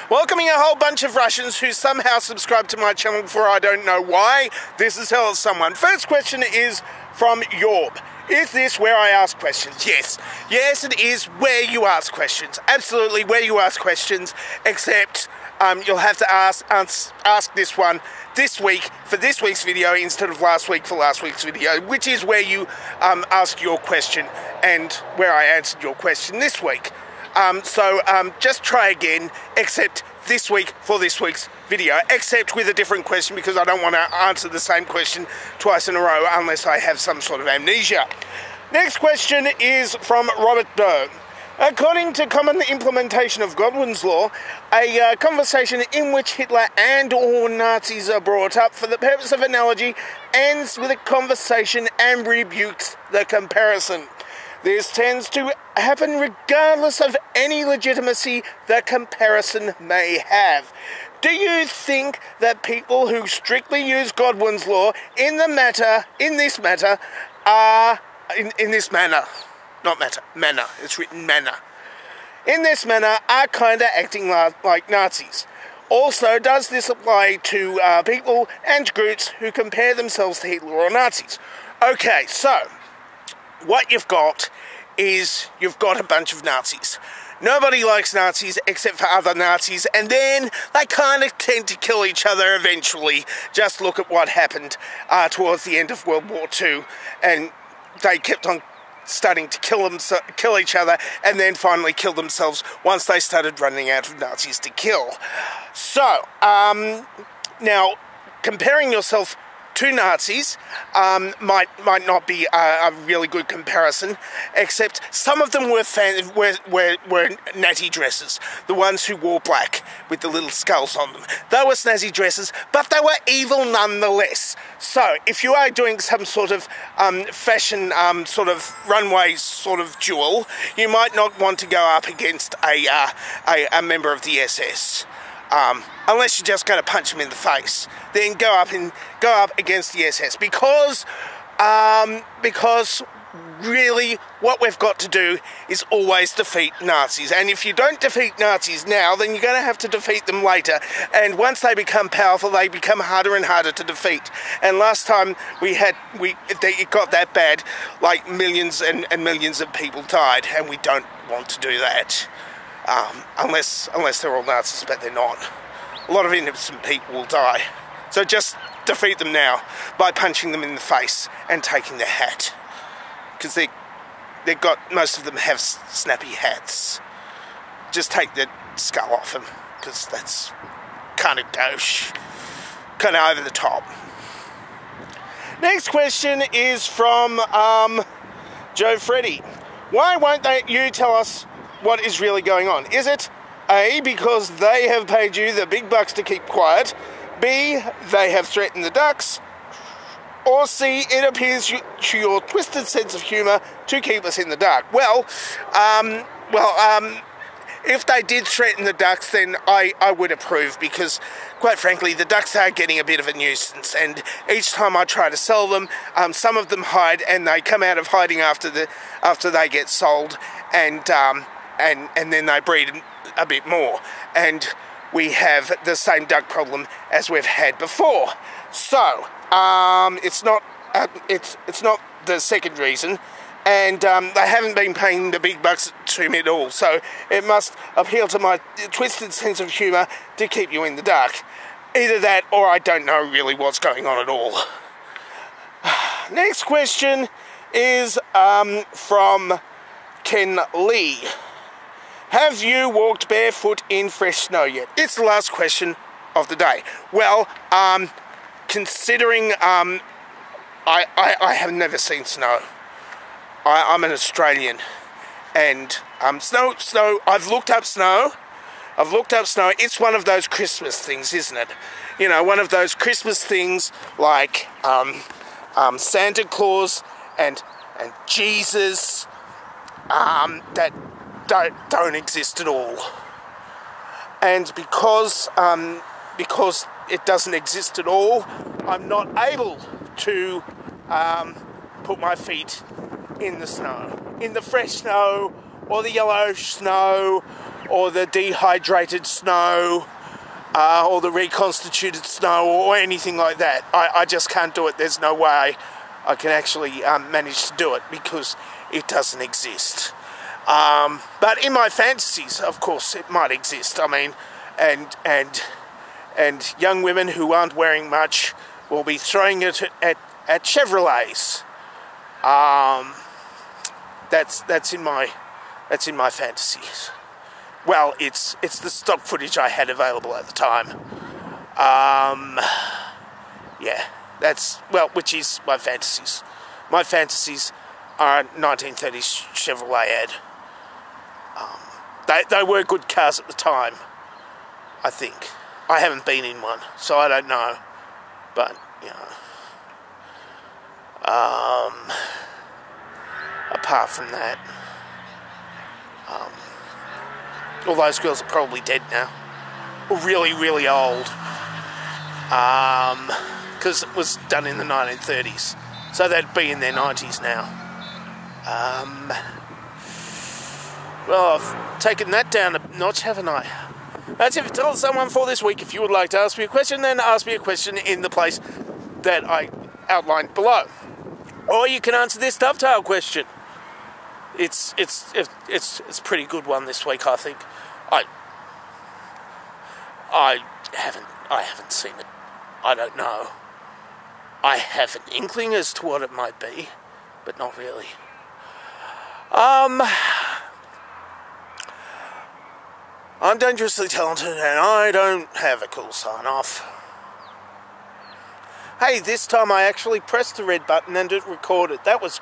welcoming a whole bunch of Russians who somehow subscribed to my channel before. I don't know why. This is hell someone. First question is from Yorb. Is this where I ask questions? Yes. Yes, it is where you ask questions. Absolutely where you ask questions, except you'll have to ask this one this week for this week's video instead of last week for last week's video, which is where you ask your question and where I answered your question this week. So just try again, except this week for this week's video, except with a different question because I don't want to answer the same question twice in a row unless I have some sort of amnesia. Next question is from Robert Doe. According to common implementation of Godwins law, a conversation in which Hitler and or Nazis are brought up for the purpose of analogy ends with a conversation and rebukes the comparison. This tends to happen regardless of any legitimacy the comparison may have. Do you think that people who strictly use Godwin's law in this manner, are kind of acting like Nazis? Also, does this apply to people and groups who compare themselves to Hitler or Nazis? Okay, so what you've got is you've got a bunch of Nazis. Nobody likes Nazis except for other Nazis, and then they kind of tend to kill each other eventually. Just look at what happened towards the end of World War II, and they kept on starting to kill each other, and then finally kill themselves once they started running out of Nazis to kill. So, now, comparing yourself to Nazis might not be a really good comparison, except some of them were natty dresses, the ones who wore black with the little skulls on them. They were snazzy dresses, but they were evil nonetheless. So if you are doing some sort of fashion sort of runway sort of duel, you might not want to go up against a member of the SS. Unless you're just going to punch them in the face, then go up against the SS, because really what we've got to do is always defeat Nazis, and if you don't defeat Nazis now, then you're going to have to defeat them later, and once they become powerful, they become harder and harder to defeat. And last time it got that bad, like millions and millions of people died, and we don't want to do that. Unless they're all Nazis, but they're not. A lot of innocent people will die. So just defeat them now by punching them in the face and taking their hat. Because most of them have snappy hats. Just take the skull off them, because that's kind of gauche. Kind of over the top. Next question is from Joe Freddy. Why won't you tell us what is really going on? Is it A, because they have paid you the big bucks to keep quiet, B, they have threatened the ducks, or C, it appears to your twisted sense of humour to keep us in the dark? Well, if they did threaten the ducks, then I would approve, because quite frankly the ducks are getting a bit of a nuisance, and each time I try to sell them, some of them hide, and they come out of hiding after they get sold, and then they breed a bit more, and we have the same duck problem as we've had before. So it's not the second reason, and they haven't been paying the big bucks to me at all. So it must appeal to my twisted sense of humour to keep you in the dark. Either that, or I don't know really what's going on at all. Next question is from Ken Lee. Have you walked barefoot in fresh snow yet? It's the last question of the day. Well, considering I have never seen snow. I'm an Australian, and snow. I've looked up snow. It's one of those Christmas things, isn't it? You know, one of those Christmas things like Santa Claus and Jesus that don't exist at all. And because it doesn't exist at all, I'm not able to put my feet in the snow, in the fresh snow, or the yellow snow, or the dehydrated snow, or the reconstituted snow, or anything like that. I just can't do it. There's no way I can actually manage to do it because it doesn't exist. But in my fantasies, of course, it might exist. I mean, and young women who aren't wearing much will be throwing it at Chevrolets. That's in my fantasies. Well, it's the stock footage I had available at the time. Yeah, which is my fantasies. My fantasies are a 1930s Chevrolet ad. They were good cars at the time, I think. I haven't been in one, so I don't know. But, you know, apart from that, all those girls are probably dead now. Or really, really old. Because it was done in the 1930s. So they'd be in their 90s now. Well, I've taken that down a notch, haven't I? That's it for Tell Someone for this week. If you would like to ask me a question, then ask me a question in the place that I outlined below. Or you can answer this dovetail question. It's a pretty good one this week, I think. I haven't seen it. I don't know. I have an inkling as to what it might be, but not really. I'm dangerously talented and I don't have a cool sign off. Hey, this time I actually pressed the red button and it recorded. That was